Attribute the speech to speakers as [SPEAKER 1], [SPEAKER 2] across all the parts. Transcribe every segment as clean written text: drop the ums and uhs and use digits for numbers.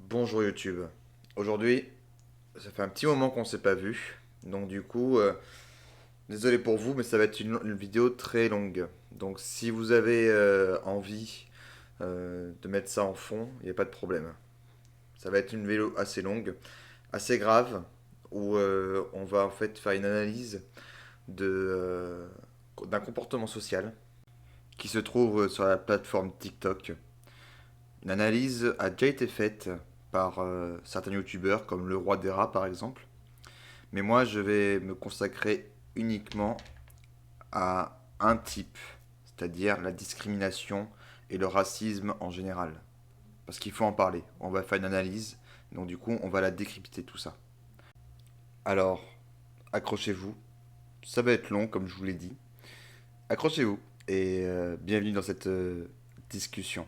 [SPEAKER 1] Bonjour YouTube. Aujourd'hui, ça fait un petit moment qu'on s'est pas vu. Donc du coup, désolé pour vous, mais ça va être une vidéo très longue. Donc si vous avez envie de mettre ça en fond, il n'y a pas de problème. Ça va être une vidéo assez longue, assez grave, où on va en fait faire une analyse d'un comportement social qui se trouve sur la plateforme TikTok. L'analyse a déjà été faite par certains youtubeurs comme le roi des rats par exemple. Mais moi je vais me consacrer uniquement à un type, c'est-à-dire la discrimination et le racisme en général. Parce qu'il faut en parler. On va faire une analyse, donc du coup on va la décrypter tout ça. Alors, accrochez-vous. Ça va être long comme je vous l'ai dit. Accrochez-vous et bienvenue dans cette discussion.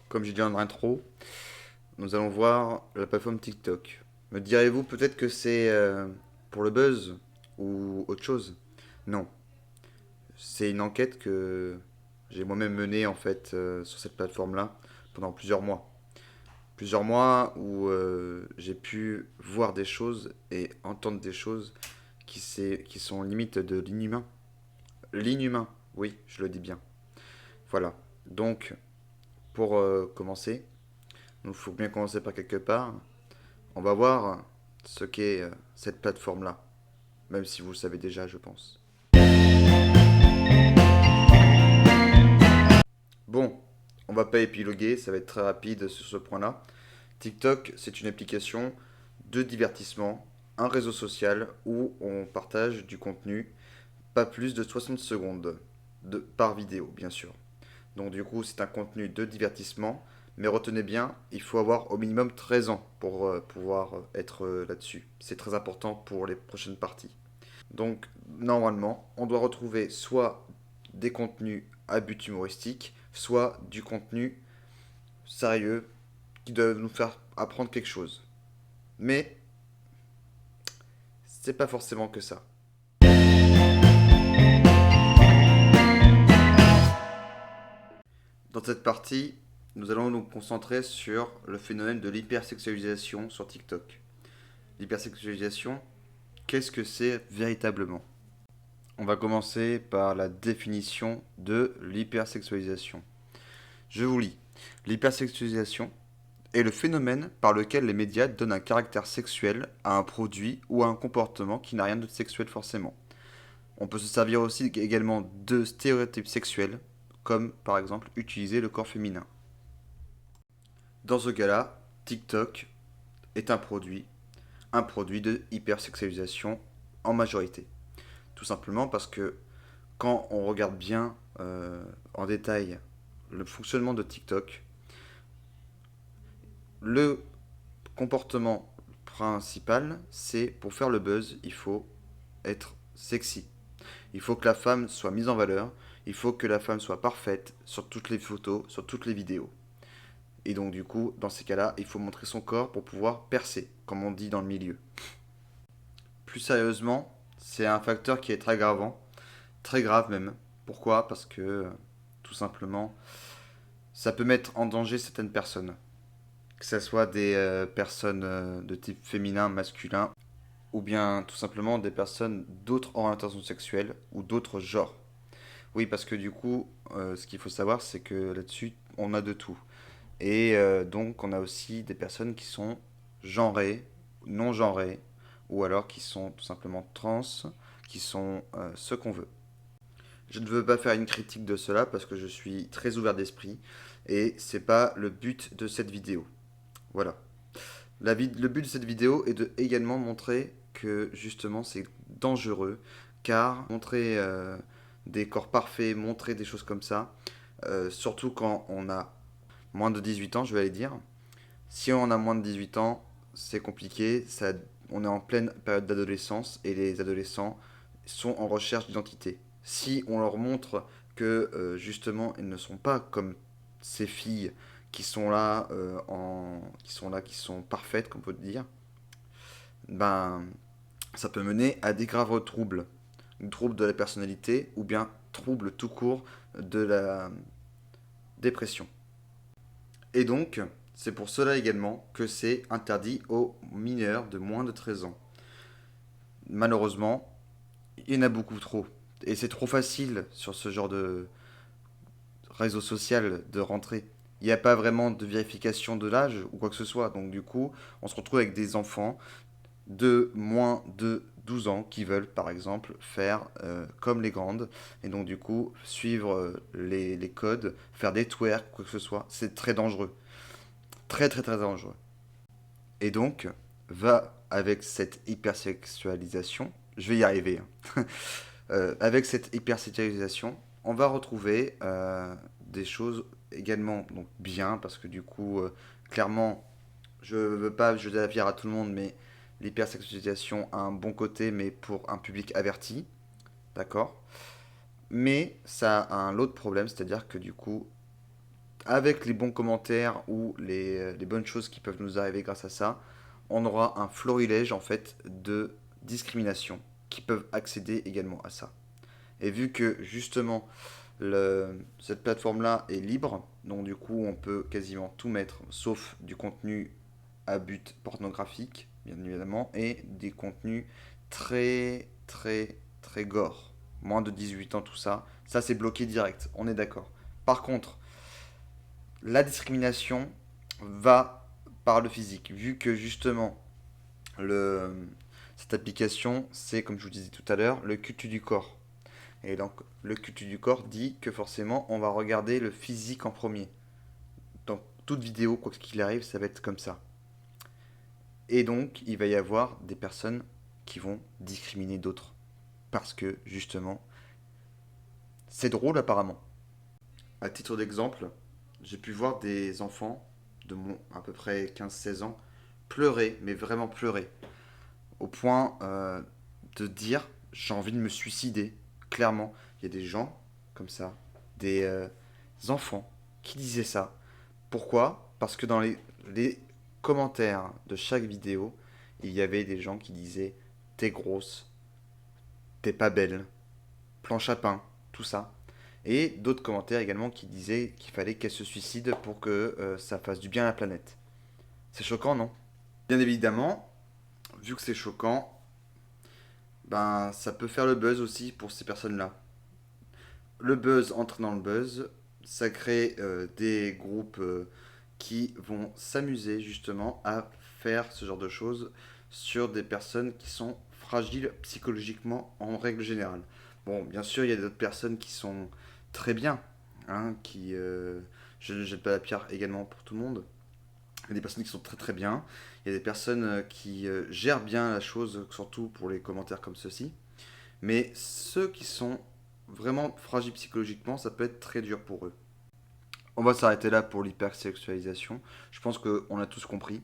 [SPEAKER 1] Comme j'ai dit en intro, nous allons voir la plateforme TikTok. Me direz-vous peut-être que c'est pour le buzz ou autre chose? Non. C'est une enquête que j'ai moi-même menée en fait sur cette plateforme-là pendant plusieurs mois. Plusieurs mois où j'ai pu voir des choses et entendre des choses qui sont limite de l'inhumain. L'inhumain, oui, je le dis bien. Voilà. Donc, pour commencer, il faut bien commencer par quelque part. On va voir ce qu'est cette plateforme-là, même si vous le savez déjà, je pense. Bon, on va pas épiloguer, ça va être très rapide sur ce point-là. TikTok, c'est une application de divertissement, un réseau social où on partage du contenu, pas plus de 60 secondes par vidéo, bien sûr. Donc du coup, c'est un contenu de divertissement, mais retenez bien, il faut avoir au minimum 13 ans pour pouvoir être là-dessus. C'est très important pour les prochaines parties. Donc normalement, on doit retrouver soit des contenus à but humoristique, soit du contenu sérieux qui doit nous faire apprendre quelque chose. Mais c'est pas forcément que ça. Dans cette partie, nous allons nous concentrer sur le phénomène de l'hypersexualisation sur TikTok. L'hypersexualisation, qu'est-ce que c'est véritablement? On va commencer par la définition de l'hypersexualisation. Je vous lis. L'hypersexualisation est le phénomène par lequel les médias donnent un caractère sexuel à un produit ou à un comportement qui n'a rien de sexuel forcément. On peut se servir aussi également de stéréotypes sexuels, comme par exemple utiliser le corps féminin. Dans ce cas-là, TikTok est un produit de hypersexualisation en majorité. Tout simplement parce que quand on regarde bien en détail le fonctionnement de TikTok, le comportement principal, c'est pour faire le buzz, il faut être sexy. Il faut que la femme soit mise en valeur, il faut que la femme soit parfaite sur toutes les photos, sur toutes les vidéos. Et donc du coup, dans ces cas-là, il faut montrer son corps pour pouvoir percer, comme on dit dans le milieu. Plus sérieusement, c'est un facteur qui est très gravant, très grave même. Pourquoi? Parce que tout simplement, ça peut mettre en danger certaines personnes. Que ce soit des personnes de type féminin, masculin, ou bien tout simplement des personnes d'autres orientations sexuelles ou d'autres genres. Oui, parce que du coup, ce qu'il faut savoir, c'est que là-dessus, on a de tout. Et donc, on a aussi des personnes qui sont genrées, non genrées, ou alors qui sont tout simplement trans, qui sont ce qu'on veut. Je ne veux pas faire une critique de cela parce que je suis très ouvert d'esprit et c'est pas le but de cette vidéo. Voilà. Le but de cette vidéo est de également montrer que justement c'est dangereux car montrer des corps parfaits, montrer des choses comme ça, surtout quand on a moins de 18 ans, je vais aller dire. Si on a moins de 18 ans, c'est compliqué, on est en pleine période d'adolescence et les adolescents sont en recherche d'identité. Si on leur montre que justement ils ne sont pas comme ces filles qui sont là, qui sont parfaites, qu'on peut dire, ben Ça peut mener à des graves troubles. Troubles de la personnalité ou bien troubles tout court de la dépression. Et donc, c'est pour cela également que c'est interdit aux mineurs de moins de 13 ans. Malheureusement, il y en a beaucoup trop. Et c'est trop facile sur ce genre de réseau social de rentrer. Il n'y a pas vraiment de vérification de l'âge ou quoi que ce soit. Donc du coup, on se retrouve avec des enfants de moins de 12 ans qui veulent par exemple faire comme les grandes et donc du coup suivre les codes, faire des twerks, quoi que ce soit. C'est très dangereux. Très très très dangereux. Et donc, va avec cette hypersexualisation, je vais y arriver, hein. Avec cette hypersexualisation, on va retrouver des choses également donc bien, parce que du coup, clairement, je veux pas jeter la pierre à tout le monde, mais l'hypersexualisation a un bon côté, mais pour un public averti, d'accord. Mais ça a un autre problème, c'est-à-dire que du coup, avec les bons commentaires ou les bonnes choses qui peuvent nous arriver grâce à ça, on aura un florilège en fait de discrimination qui peuvent accéder également à ça. Et vu que justement cette plateforme-là est libre, donc du coup on peut quasiment tout mettre, sauf du contenu à but pornographique, bien évidemment, et des contenus très très très gore. Moins de 18 ans, tout ça, ça c'est bloqué direct, on est d'accord. Par contre, la discrimination va par le physique, vu que justement le, cette application, c'est comme je vous disais tout à l'heure, le cultu du corps. Et donc le cultu du corps dit que forcément on va regarder le physique en premier. Dans toute vidéo, quoi qu'il arrive, ça va être comme ça. Et donc il va y avoir des personnes qui vont discriminer d'autres. Parce que justement, c'est drôle apparemment. À titre d'exemple, j'ai pu voir des enfants de mon à peu près 15-16 ans pleurer, mais vraiment pleurer, au point de dire j'ai envie de me suicider. Clairement, il y a des gens comme ça, des enfants qui disaient ça. Pourquoi? Parce que dans les commentaires de chaque vidéo, il y avait des gens qui disaient t'es grosse, t'es pas belle, planche à pain, tout ça. Et d'autres commentaires également qui disaient qu'il fallait qu'elle se suicide pour que ça fasse du bien à la planète. C'est choquant, non? Bien évidemment, vu que c'est choquant, ben ça peut faire le buzz aussi pour ces personnes-là. Le buzz entre dans le buzz, ça crée des groupes qui vont s'amuser justement à faire ce genre de choses sur des personnes qui sont fragiles psychologiquement en règle générale. Bon, bien sûr, il y a d'autres personnes qui sont très bien, hein, je ne jette pas la pierre également pour tout le monde. Il y a des personnes qui sont très très bien, il y a des personnes qui gèrent bien la chose, surtout pour les commentaires comme ceci. Mais ceux qui sont vraiment fragiles psychologiquement, ça peut être très dur pour eux. On va s'arrêter là pour l'hypersexualisation. Je pense qu'on a tous compris.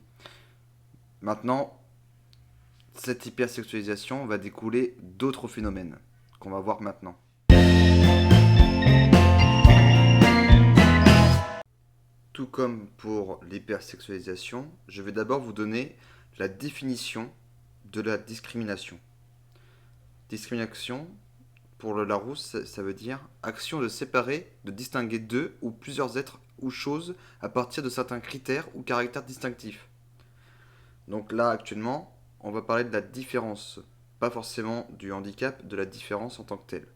[SPEAKER 1] Maintenant, cette hypersexualisation va découler d'autres phénomènes qu'on va voir maintenant. Tout comme pour l'hypersexualisation, je vais d'abord vous donner la définition de la discrimination. Discrimination, pour le Larousse, ça veut dire action de séparer, de distinguer deux ou plusieurs êtres ou choses à partir de certains critères ou caractères distinctifs. Donc là, actuellement, on va parler de la différence, pas forcément du handicap, de la différence en tant que telle.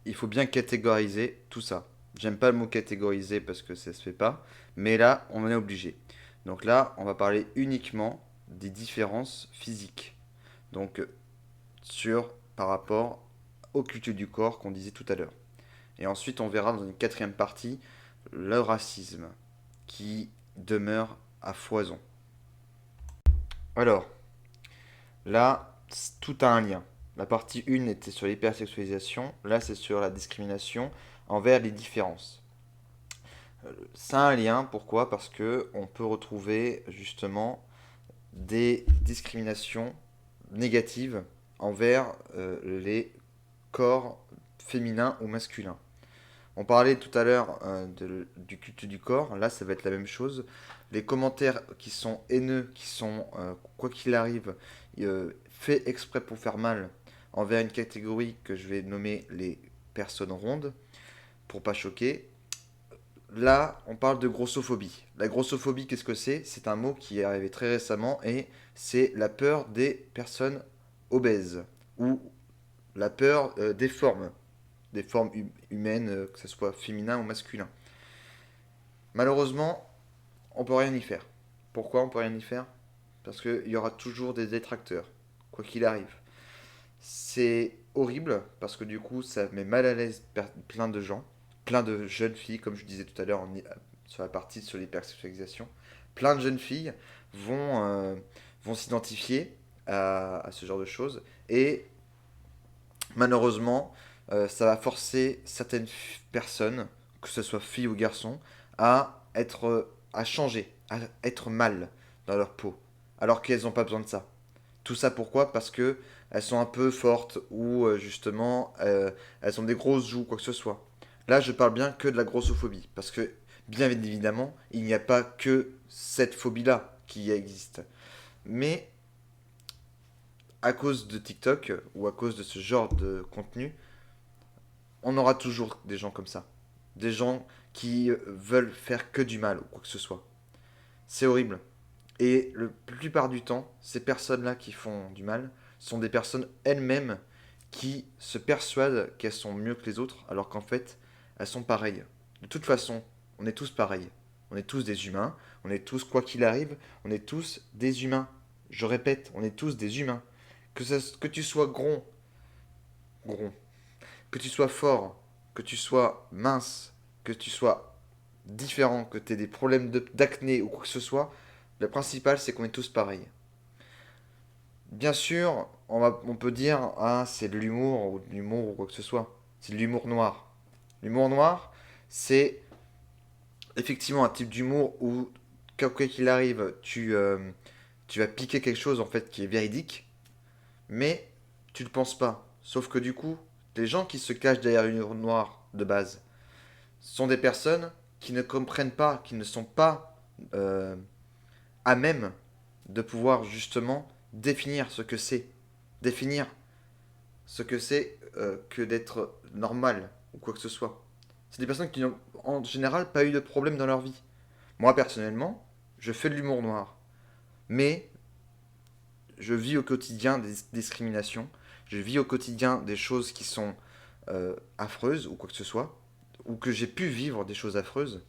[SPEAKER 1] Il faut bien catégoriser tout ça. J'aime pas le mot catégoriser parce que ça se fait pas, mais là, on en est obligé. Donc là, on va parler uniquement des différences physiques. Donc par rapport au culture du corps qu'on disait tout à l'heure. Et ensuite, on verra dans une quatrième partie le racisme qui demeure à foison. Alors, là, tout a un lien. La partie 1 était sur l'hypersexualisation, là c'est sur la discrimination envers les différences. Ça a un lien, pourquoi? Parce que on peut retrouver justement des discriminations négatives envers les corps féminins ou masculins. On parlait tout à l'heure du culte du corps, là ça va être la même chose. Les commentaires qui sont haineux, qui sont, quoi qu'il arrive, fait exprès pour faire mal envers une catégorie que je vais nommer les personnes rondes, pour pas choquer. Là, on parle de grossophobie. La grossophobie, qu'est-ce que c'est? C'est un mot qui est arrivé très récemment et c'est la peur des personnes obèses ou la peur des formes humaines, que ce soit féminin ou masculin. Malheureusement, on peut rien y faire. Pourquoi on peut rien y faire? Parce qu'il y aura toujours des détracteurs, quoi qu'il arrive. C'est horrible parce que du coup, ça met mal à l'aise plein de gens, plein de jeunes filles, comme je disais tout à l'heure sur la partie sur l'hypersexualisation. Plein de jeunes filles vont s'identifier à ce genre de choses et malheureusement, ça va forcer certaines personnes, que ce soit filles ou garçons, à changer, à être mal dans leur peau, alors qu'elles n'ont pas besoin de ça. Tout ça pourquoi? Parce que elles sont un peu fortes ou justement elles ont des grosses joues, quoi que ce soit. Là, je parle bien que de la grossophobie, parce que bien évidemment, il n'y a pas que cette phobie-là qui existe. Mais à cause de TikTok ou à cause de ce genre de contenu, on aura toujours des gens comme ça. Des gens qui veulent faire que du mal ou quoi que ce soit. C'est horrible. Et la plupart du temps, ces personnes-là qui font du mal sont des personnes elles-mêmes qui se persuadent qu'elles sont mieux que les autres, alors qu'en fait, elles sont pareilles. De toute façon, on est tous pareils. On est tous des humains. On est tous, quoi qu'il arrive, on est tous des humains. Je répète, on est tous des humains. Que tu sois gros, que tu sois fort, que tu sois mince, que tu sois différent, que tu aies des problèmes d'acné ou quoi que ce soit, le principal c'est qu'on est tous pareils. Bien sûr, on peut dire ah c'est de l'humour ou de l'humour ou quoi que ce soit. C'est de l'humour noir. L'humour noir, c'est effectivement un type d'humour où quoi qu'il arrive, tu vas piquer quelque chose en fait qui est véridique, mais tu ne le penses pas. Sauf que du coup, les gens qui se cachent derrière l'humour noir de base, sont des personnes qui ne comprennent pas, qui ne sont pas euh, à même de pouvoir justement définir ce que c'est. Définir ce que c'est que d'être normal ou quoi que ce soit. C'est des personnes qui n'ont en général pas eu de problème dans leur vie. Moi personnellement, je fais de l'humour noir. Mais je vis au quotidien des discriminations. Je vis au quotidien des choses qui sont affreuses ou quoi que ce soit. Ou que j'ai pu vivre des choses affreuses.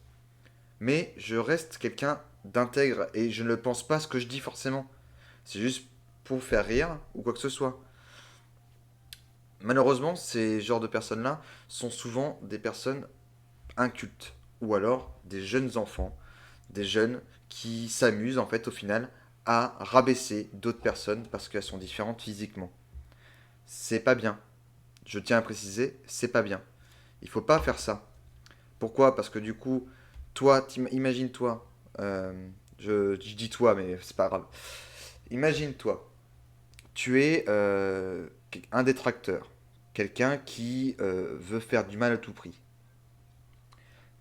[SPEAKER 1] Mais je reste quelqu'un d'intègre et je ne le pense pas ce que je dis forcément. C'est juste pour faire rire ou quoi que ce soit. Malheureusement, ces genres de personnes-là sont souvent des personnes incultes ou alors des jeunes enfants, des jeunes qui s'amusent en fait au final à rabaisser d'autres personnes parce qu'elles sont différentes physiquement. C'est pas bien. Je tiens à préciser, c'est pas bien. Il faut pas faire ça. Pourquoi? Parce que du coup, toi, imagine-toi, je dis toi, mais c'est pas grave. Imagine-toi, tu es un détracteur, quelqu'un qui veut faire du mal à tout prix.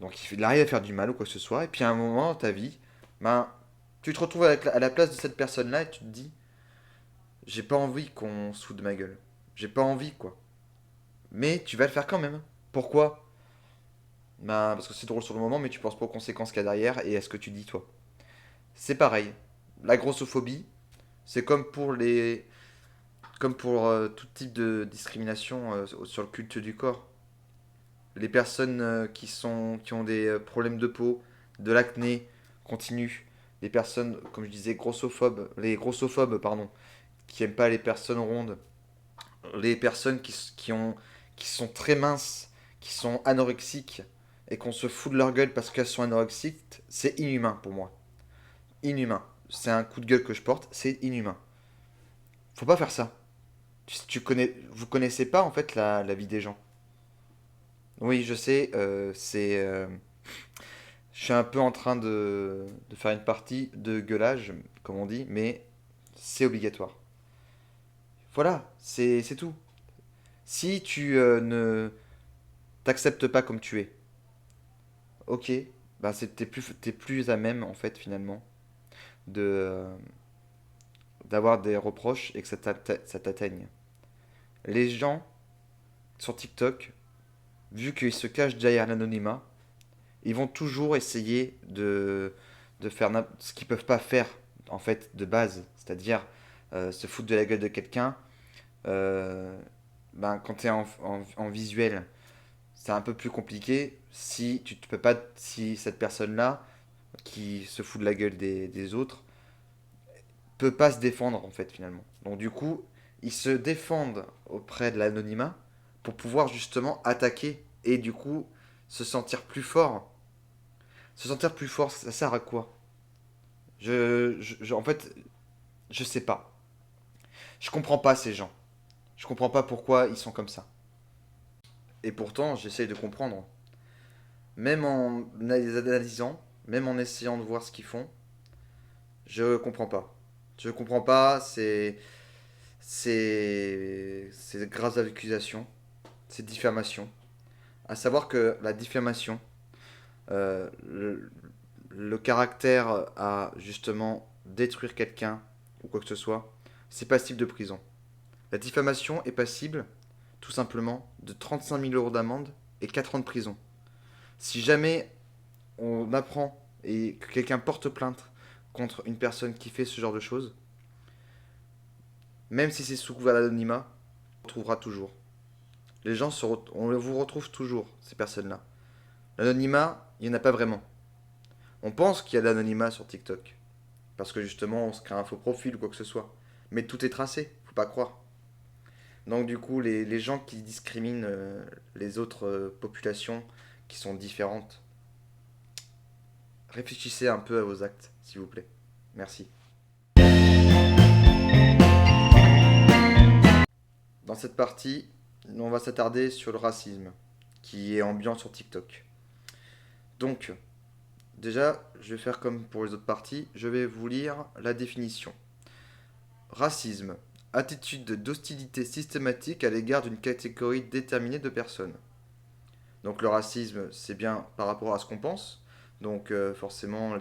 [SPEAKER 1] Donc il arrive à faire du mal ou quoi que ce soit, et puis à un moment dans ta vie, ben, tu te retrouves à la place de cette personne-là et tu te dis, j'ai pas envie qu'on se foute de ma gueule. J'ai pas envie, quoi. Mais tu vas le faire quand même. Pourquoi? Ben, parce que c'est drôle sur le moment, mais tu penses pas aux conséquences qu'il y a derrière et à ce que tu dis, toi. C'est pareil. La grossophobie, c'est comme pour tout type de discrimination sur le culte du corps. Les personnes qui ont des problèmes de peau, de l'acné continu, les personnes, comme je disais, les grossophobes, pardon, qui aiment pas les personnes rondes, les personnes qui sont très minces, qui sont anorexiques et qu'on se fout de leur gueule parce qu'elles sont anorexiques, c'est inhumain pour moi. Inhumain. C'est un coup de gueule que je porte, c'est inhumain. Faut pas faire ça. Vous connaissez pas en fait la vie des gens. Oui, je sais, je suis un peu en train de faire une partie de gueulage, comme on dit, mais c'est obligatoire. Voilà, c'est tout. Si tu ne t'acceptes pas comme tu es, ok, bah t'es plus à même, en fait, finalement, de, d'avoir des reproches et que ça t'atteigne. Les gens sur TikTok, vu qu'ils se cachent derrière l'anonymat, ils vont toujours essayer de faire ce qu'ils peuvent pas faire en fait de base, c'est-à-dire se foutre de la gueule de quelqu'un. euh, Quand tu es en visuel, c'est un peu plus compliqué si tu te peux pas, si cette personne-là qui se fout de la gueule des autres peut pas se défendre en fait finalement. Donc du coup, ils se défendent auprès de l'anonymat pour pouvoir justement attaquer et du coup se sentir plus fort. Se sentir plus fort, ça sert à quoi? En fait, je sais pas. Je comprends pas ces gens. Je comprends pas pourquoi ils sont comme ça. Et pourtant, j'essaye de comprendre. Même en les analysant, même en essayant de voir ce qu'ils font, je comprends pas. Je comprends pas ces graves accusations, ces diffamations. À savoir que la diffamation, euh, le, le caractère à justement détruire quelqu'un ou quoi que ce soit, c'est passible de prison. La diffamation est passible, tout simplement, de 35 000 euros d'amende et 4 ans de prison. Si jamais on apprend et que quelqu'un porte plainte contre une personne qui fait ce genre de choses, même si c'est sous couvert d'anonymat, on retrouvera toujours. On vous retrouve toujours, ces personnes-là. L'anonymat, il n'y en a pas vraiment. On pense qu'il y a de l'anonymat sur TikTok. Parce que justement, on se crée un faux profil ou quoi que ce soit. Mais tout est tracé, faut pas croire. Donc du coup, les gens qui discriminent les autres populations qui sont différentes, réfléchissez un peu à vos actes, s'il vous plaît. Merci. Dans cette partie, on va s'attarder sur le racisme, qui est ambiant sur TikTok. Donc, déjà, je vais faire comme pour les autres parties, je vais vous lire la définition. Racisme, attitude d'hostilité systématique à l'égard d'une catégorie déterminée de personnes. Donc le racisme, c'est bien par rapport à ce qu'on pense, donc forcément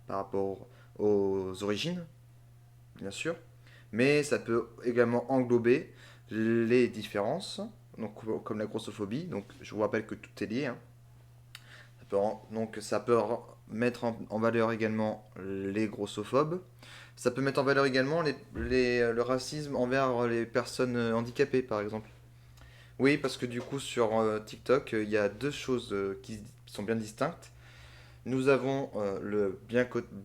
[SPEAKER 1] par rapport aux origines, bien sûr, mais ça peut également englober les différences, donc, comme la grossophobie, donc je vous rappelle que tout est lié, hein. Donc ça peut mettre en valeur également les grossophobes. Ça peut mettre en valeur également le racisme envers les personnes handicapées, par exemple. Oui, parce que du coup, sur TikTok, il y a deux choses qui sont bien distinctes. Nous avons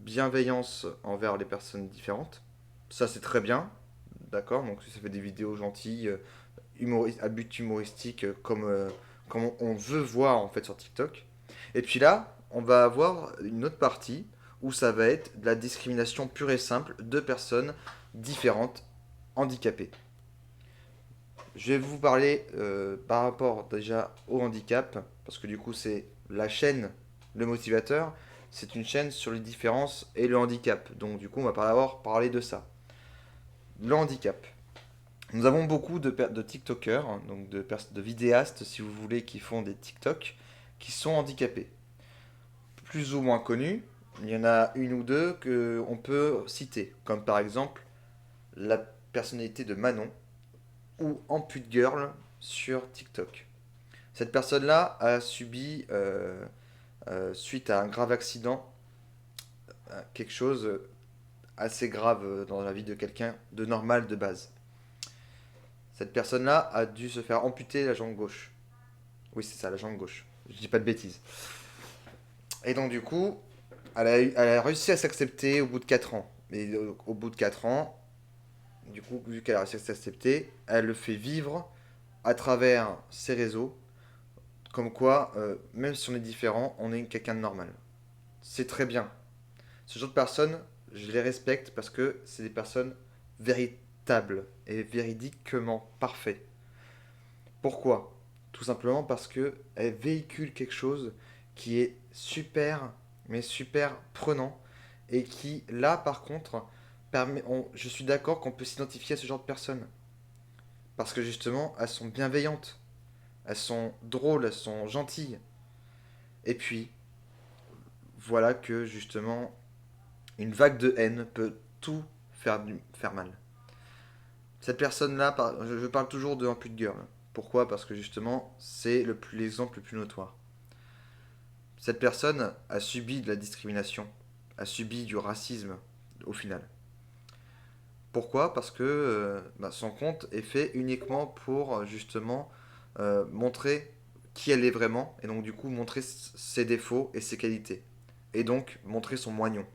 [SPEAKER 1] bienveillance envers les personnes différentes. Ça, c'est très bien. D'accord, donc ça fait des vidéos gentilles, à but humoristique, comme on veut voir en fait sur TikTok. Et puis là, on va avoir une autre partie où ça va être de la discrimination pure et simple de personnes différentes, handicapées. Je vais vous parler par rapport déjà au handicap, parce que du coup c'est la chaîne, le motivateur, c'est une chaîne sur les différences et le handicap. Donc du coup on va parler de ça. Le handicap. Nous avons beaucoup de TikTokers, hein, donc de vidéastes si vous voulez, qui font des TikTok, qui sont handicapés. Plus ou moins connus, il y en a une ou deux qu'on peut citer, comme par exemple la personnalité de Manon, ou Ampute Girl sur TikTok. Cette personne-là a subi, suite à un grave accident, quelque chose assez grave dans la vie de quelqu'un de normal de base. Cette personne-là a dû se faire amputer la jambe gauche. Oui, c'est ça, la jambe gauche. Je dis pas de bêtises. Et donc, du coup, elle a réussi à s'accepter au bout de 4 ans. Et au bout de 4 ans, du coup, vu qu'elle a réussi à s'accepter, elle le fait vivre à travers ses réseaux. Comme quoi, même si on est différent, on est quelqu'un de normal. C'est très bien. Ce genre de personnes, je les respecte parce que c'est des personnes véritables et véridiquement parfaites. Pourquoi? Tout simplement parce qu'elles véhiculent quelque chose qui est super, mais super prenant et qui, là, par contre, je suis d'accord qu'on peut s'identifier à ce genre de personnes. Parce que justement, elles sont bienveillantes, elles sont drôles, elles sont gentilles. Et puis, voilà que justement, une vague de haine peut tout faire mal. Cette personne-là, je parle toujours de Ampute Girl. Pourquoi? Parce que justement, c'est l'exemple le plus notoire. Cette personne a subi de la discrimination, a subi du racisme au final. Pourquoi? Parce que son compte est fait uniquement pour justement montrer qui elle est vraiment, et donc du coup montrer ses défauts et ses qualités, et donc montrer son moignon.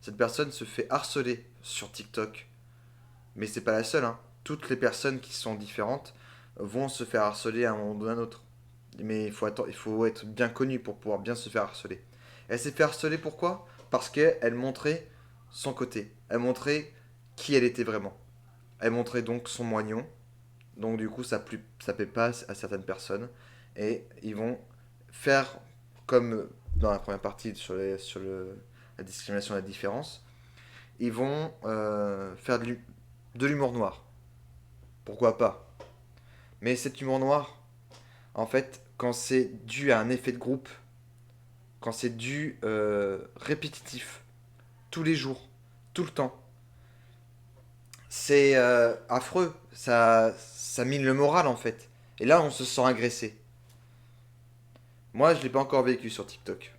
[SPEAKER 1] Cette personne se fait harceler sur TikTok, mais c'est pas la seule, hein. Toutes les personnes qui sont différentes vont se faire harceler à un moment ou à un autre. Mais il faut être bien connu pour pouvoir bien se faire harceler. Elle s'est fait harceler pourquoi? Parce qu'elle montrait son côté. Elle montrait qui elle était vraiment. Elle montrait donc son moignon. Donc du coup, ça plaît pas à certaines personnes. Et ils vont faire comme dans la première partie la discrimination et la différence. Ils vont faire de l'humour noir. Pourquoi pas? Mais cet humour noir, en fait, quand c'est dû à un effet de groupe, quand c'est dû répétitif, tous les jours, tout le temps, c'est affreux. Ça mine le moral en fait. Et là, on se sent agressé. Moi, je l'ai pas encore vécu sur TikTok.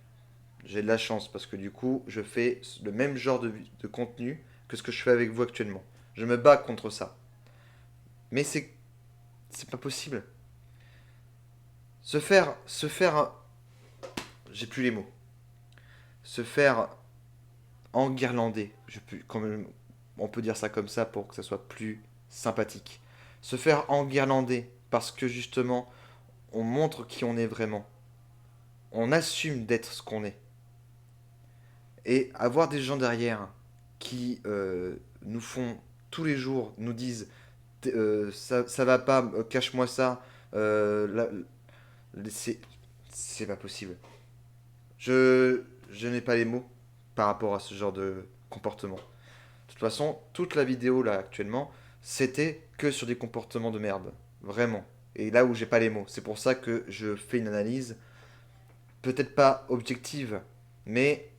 [SPEAKER 1] J'ai de la chance parce que du coup, je fais le même genre de contenu que ce que je fais avec vous actuellement. Je me bats contre ça. Mais c'est pas possible. Se faire, j'ai plus les mots. Se faire enguirlander, on peut dire ça comme ça pour que ça soit plus sympathique. Se faire enguirlander parce que justement, on montre qui on est vraiment. On assume d'être ce qu'on est. Et avoir des gens derrière qui nous font tous les jours, nous disent ça va pas, cache-moi ça, là, c'est, c'est pas possible. Je, je n'ai pas les mots par rapport à ce genre de comportement. De toute façon, toute la vidéo là actuellement, c'était que sur des comportements de merde. Vraiment. Et là où j'ai pas les mots. C'est pour ça que je fais une analyse, peut-être pas objective, mais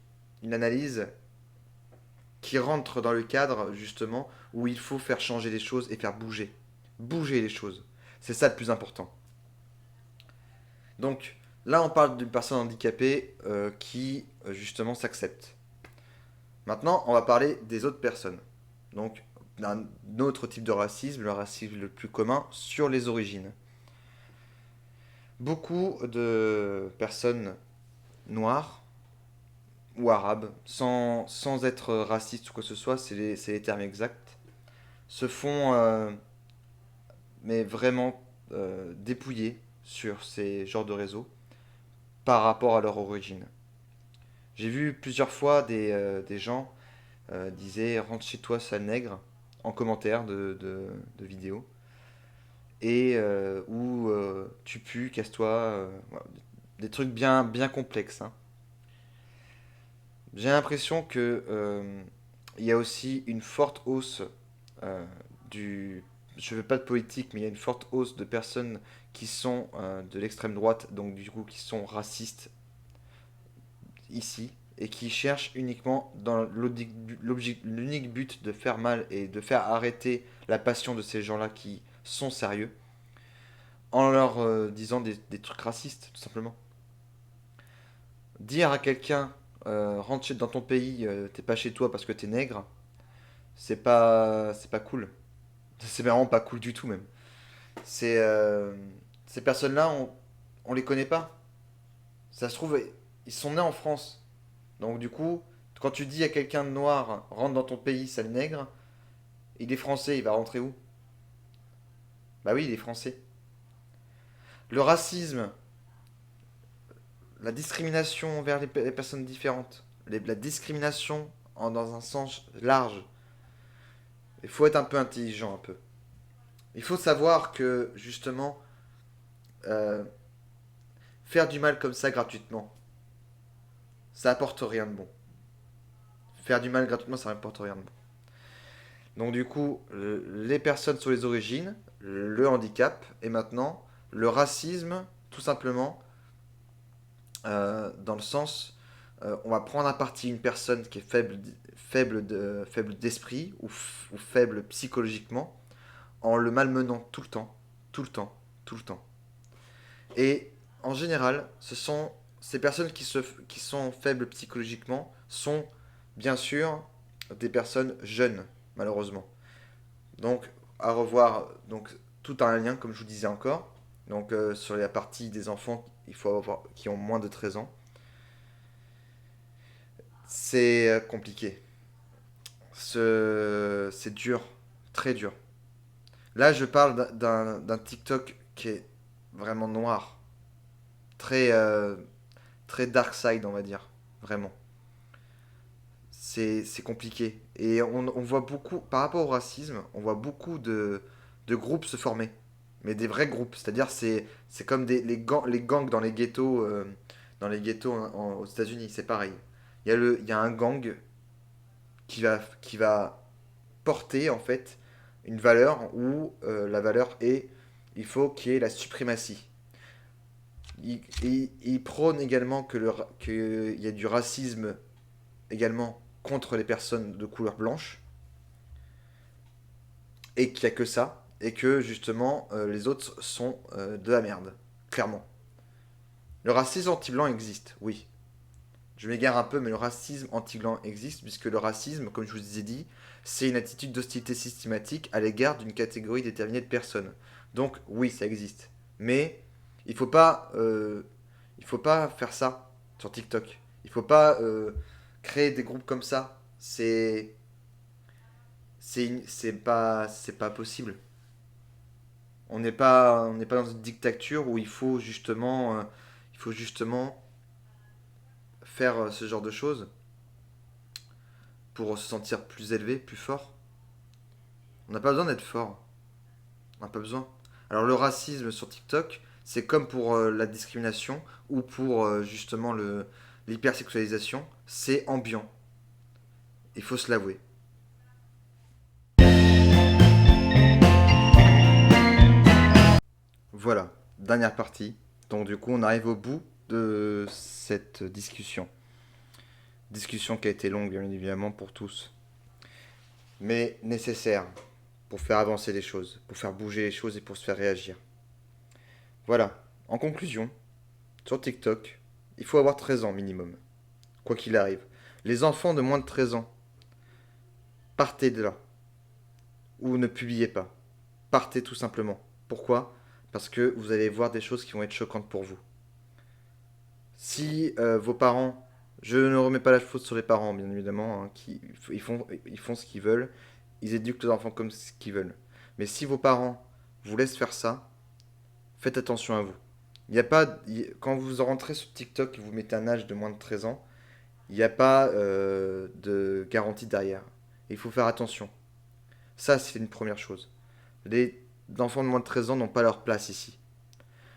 [SPEAKER 1] une analyse qui rentre dans le cadre justement où il faut faire changer les choses et faire bouger. Bouger les choses. C'est ça le plus important. Donc là, on parle d'une personne handicapée qui justement s'accepte. Maintenant, on va parler des autres personnes. Donc, d'un autre type de racisme, le racisme le plus commun sur les origines. Beaucoup de personnes noires ou arabes, sans être racistes ou quoi que ce soit, c'est les termes exacts, se font mais vraiment dépouiller sur ces genres de réseaux par rapport à leur origine. J'ai vu plusieurs fois des gens disaient rentre chez toi sale nègre en commentaire de vidéos et ou tu pues, casse-toi, voilà. Des trucs bien complexes, hein. J'ai l'impression que il y a aussi une forte hausse euh, du. Je veux pas de politique, mais il y a une forte hausse de personnes qui sont de l'extrême droite, donc du coup qui sont racistes ici, et qui cherchent uniquement dans l'unique but de faire mal et de faire arrêter la passion de ces gens-là qui sont sérieux, en leur disant des trucs racistes, tout simplement. Dire à quelqu'un, rentre dans ton pays, t'es pas chez toi parce que t'es nègre, c'est pas cool. C'est vraiment pas cool du tout même. C'est ces personnes-là, on les connaît pas. Ça se trouve, ils sont nés en France. Donc du coup, quand tu dis à quelqu'un de noir, rentre dans ton pays, sale nègre, il est français, il va rentrer où? Bah oui, il est français. Le racisme, la discrimination envers les personnes différentes, la discrimination dans un sens large. Il faut être un peu intelligent, un peu. Il faut savoir que, justement, euh, faire du mal comme ça gratuitement, ça apporte rien de bon. Faire du mal gratuitement, ça apporte rien de bon. Donc du coup, les personnes sur les origines, le handicap, et maintenant le racisme, tout simplement, dans le sens on va prendre à partie une personne qui est faible d'esprit ou faible psychologiquement en le malmenant tout le temps, tout le temps, tout le temps. Et en général, ce sont ces personnes qui sont faibles psychologiquement sont bien sûr des personnes jeunes, malheureusement. Donc, à revoir, donc tout a un lien, comme je vous disais encore. Donc, sur la partie des enfants, il faut avoir, qui ont moins de 13 ans, c'est compliqué. C'est dur, très dur. Là, je parle d'un TikTok qui est vraiment noir, très, très dark side, on va dire, vraiment. C'est compliqué. Et on voit beaucoup, par rapport au racisme, on voit beaucoup de groupes se former. Mais des vrais groupes. C'est-à-dire, c'est comme les gangs dans les ghettos aux États-Unis. C'est pareil. Il y a un gang qui va porter, en fait, une valeur où la valeur est il faut qu'il y ait la suprématie. Il prône également qu'il y a du racisme également contre les personnes de couleur blanche et qu'il n'y a que ça et que justement les autres sont de la merde, clairement. Le racisme anti-blanc existe, oui. Je m'égare un peu, mais le racisme anti-blanc existe puisque le racisme, comme je vous ai dit, c'est une attitude d'hostilité systématique à l'égard d'une catégorie déterminée de personnes. Donc oui, ça existe. Mais il faut pas faire ça sur TikTok. Il faut pas créer des groupes comme ça. C'est pas possible. On n'est pas dans une dictature où il faut justement faire ce genre de choses pour se sentir plus élevé, plus fort. On n'a pas besoin d'être fort. On n'a pas besoin. Alors le racisme sur TikTok, c'est comme pour la discrimination ou pour justement l'hypersexualisation, c'est ambiant. Il faut se l'avouer. Voilà, dernière partie. Donc du coup, on arrive au bout de cette discussion. Discussion qui a été longue, bien évidemment, pour tous. Mais nécessaire pour faire avancer les choses, pour faire bouger les choses et pour se faire réagir. Voilà, en conclusion, sur TikTok, il faut avoir 13 ans minimum, quoi qu'il arrive. Les enfants de moins de 13 ans, partez de là, ou ne publiez pas. Partez tout simplement. Pourquoi? Parce que vous allez voir des choses qui vont être choquantes pour vous. Si vos parents, je ne remets pas la faute sur les parents, bien évidemment, hein, ils font ce qu'ils veulent, ils éduquent leurs enfants comme ce qu'ils veulent. Mais si vos parents vous laissent faire ça, faites attention à vous. Il y a pas, quand vous rentrez sur TikTok et vous mettez un âge de moins de 13 ans, il n'y a pas de garantie derrière. Il faut faire attention. Ça, c'est une première chose. Les enfants de moins de 13 ans n'ont pas leur place ici.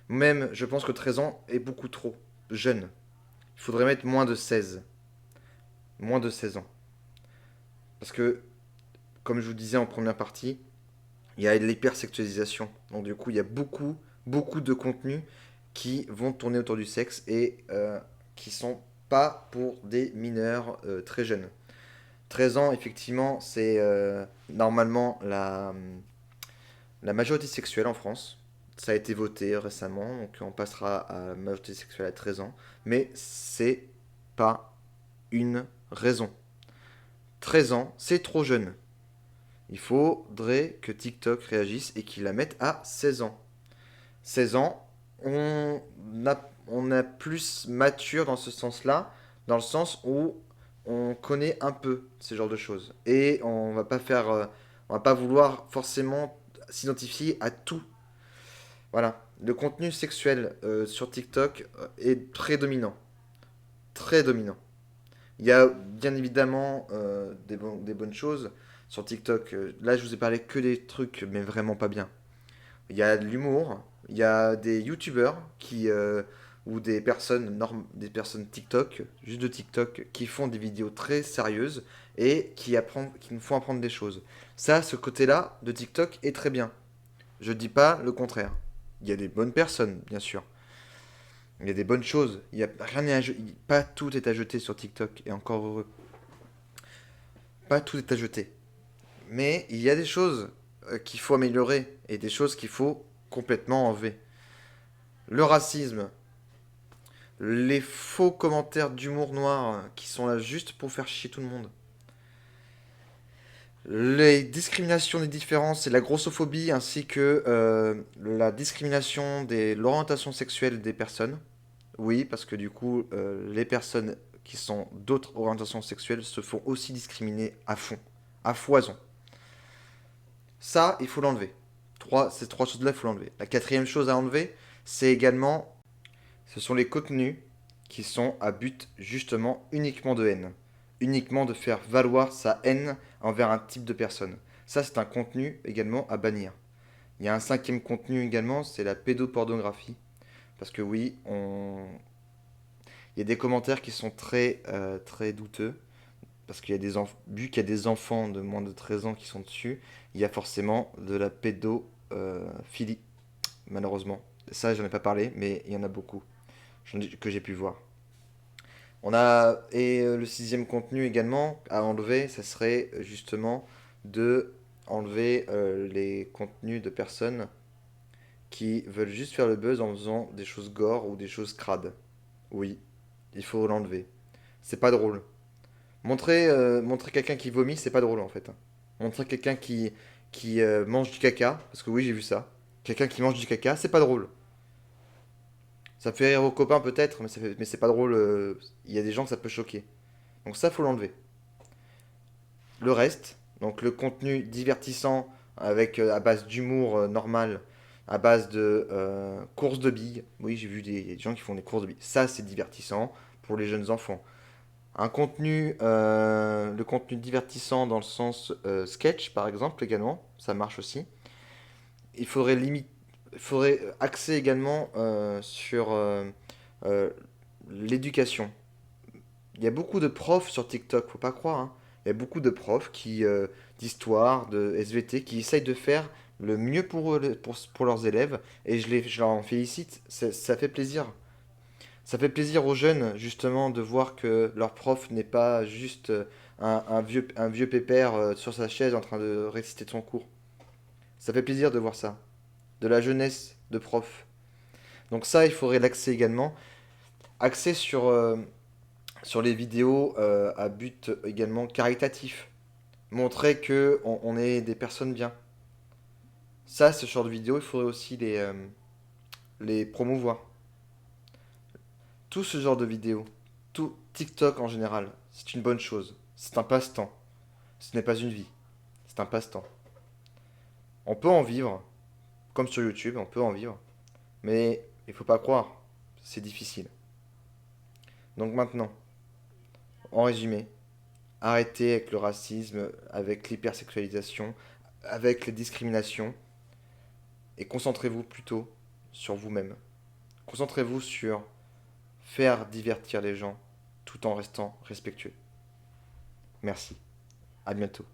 [SPEAKER 1] Même, je pense que 13 ans est beaucoup trop jeune. Il faudrait mettre moins de 16. Moins de 16 ans. Parce que, comme je vous disais en première partie, il y a l'hypersexualisation. Donc du coup, il y a beaucoup de contenus qui vont tourner autour du sexe et qui sont pas pour des mineurs très jeunes. 13 ans, effectivement, c'est normalement la majorité sexuelle en France. Ça a été voté récemment, donc on passera à la majorité sexuelle à 13 ans. Mais c'est pas une raison. 13 ans, c'est trop jeune. Il faudrait que TikTok réagisse et qu'il la mette à 16 ans. 16 ans, on a plus mature dans ce sens-là, dans le sens où on connaît un peu ce genre de choses. Et on va pas vouloir forcément s'identifier à tout. Voilà. Le contenu sexuel sur TikTok est très dominant. Très dominant. Il y a bien évidemment des bonnes choses sur TikTok. Là, je vous ai parlé que des trucs, mais vraiment pas bien. Il y a de l'humour, il y a des youtubeurs ou des personnes TikTok, juste de TikTok, qui font des vidéos très sérieuses et qui nous font apprendre des choses. Ça, ce côté-là de TikTok est très bien. Je dis pas le contraire. Il y a des bonnes personnes, bien sûr. Il y a des bonnes choses. Il y a rien à pas tout est à jeter sur TikTok, et encore heureux. Pas tout est à jeter. Mais il y a des choses qu'il faut améliorer et des choses qu'il faut complètement enlever. Le racisme, les faux commentaires d'humour noir qui sont là juste pour faire chier tout le monde. Les discriminations des différences et la grossophobie ainsi que la discrimination de l'orientation sexuelle des personnes. Oui, parce que du coup, les personnes qui sont d'autres orientations sexuelles se font aussi discriminer à fond, à foison. Ça, il faut l'enlever. Ces trois choses-là, il faut l'enlever. La quatrième chose à enlever, c'est également, ce sont les contenus qui sont à but justement uniquement de haine. Uniquement de faire valoir sa haine envers un type de personne. Ça, c'est un contenu également à bannir. Il y a un cinquième contenu également, c'est la pédopornographie. Parce que oui, il y a des commentaires qui sont très douteux. Parce qu'il y a vu qu'il y a des enfants de moins de 13 ans qui sont dessus, il y a forcément de la pédophilie, malheureusement. Ça, j'en ai pas parlé, mais il y en a beaucoup que j'ai pu voir. Le sixième contenu également à enlever, ça serait justement de enlever les contenus de personnes qui veulent juste faire le buzz en faisant des choses gore ou des choses crades. Oui, il faut l'enlever. C'est pas drôle. Montrer quelqu'un qui vomit, c'est pas drôle en fait. Montrer quelqu'un qui mange du caca, parce que oui, j'ai vu ça. Quelqu'un qui mange du caca, c'est pas drôle. Ça fait rire aux copains peut-être, mais c'est pas drôle. Il y a des gens que ça peut choquer. Donc ça, faut l'enlever. Le reste, donc le contenu divertissant avec à base d'humour normal, à base de courses de billes. Oui, j'ai vu des gens qui font des courses de billes. Ça, c'est divertissant pour les jeunes enfants. Le contenu divertissant dans le sens sketch, par exemple, également, ça marche aussi. Il faudrait axer également sur euh, l'éducation. Il y a beaucoup de profs sur TikTok, faut pas croire, hein. Il y a beaucoup de profs d'histoire, de SVT, qui essayent de faire le mieux pour eux, pour leurs élèves, et je leur en félicite, ça fait plaisir. Ça fait plaisir aux jeunes, justement, de voir que leur prof n'est pas juste un vieux pépère sur sa chaise en train de réciter de son cours. Ça fait plaisir de voir ça. De la jeunesse de prof. Donc ça, il faudrait l'axer également. Axer sur les vidéos à but également caritatif. Montrer que on est des personnes bien. Ça, ce genre de vidéos, il faudrait aussi les promouvoir. Tout ce genre de vidéos, tout TikTok en général, c'est une bonne chose. C'est un passe-temps. Ce n'est pas une vie. C'est un passe-temps. On peut en vivre, comme sur YouTube, on peut en vivre. Mais il faut pas croire, c'est difficile. Donc maintenant, en résumé, arrêtez avec le racisme, avec l'hypersexualisation, avec les discriminations, et concentrez-vous plutôt sur vous-même. Concentrez-vous sur faire divertir les gens tout en restant respectueux. Merci. À bientôt.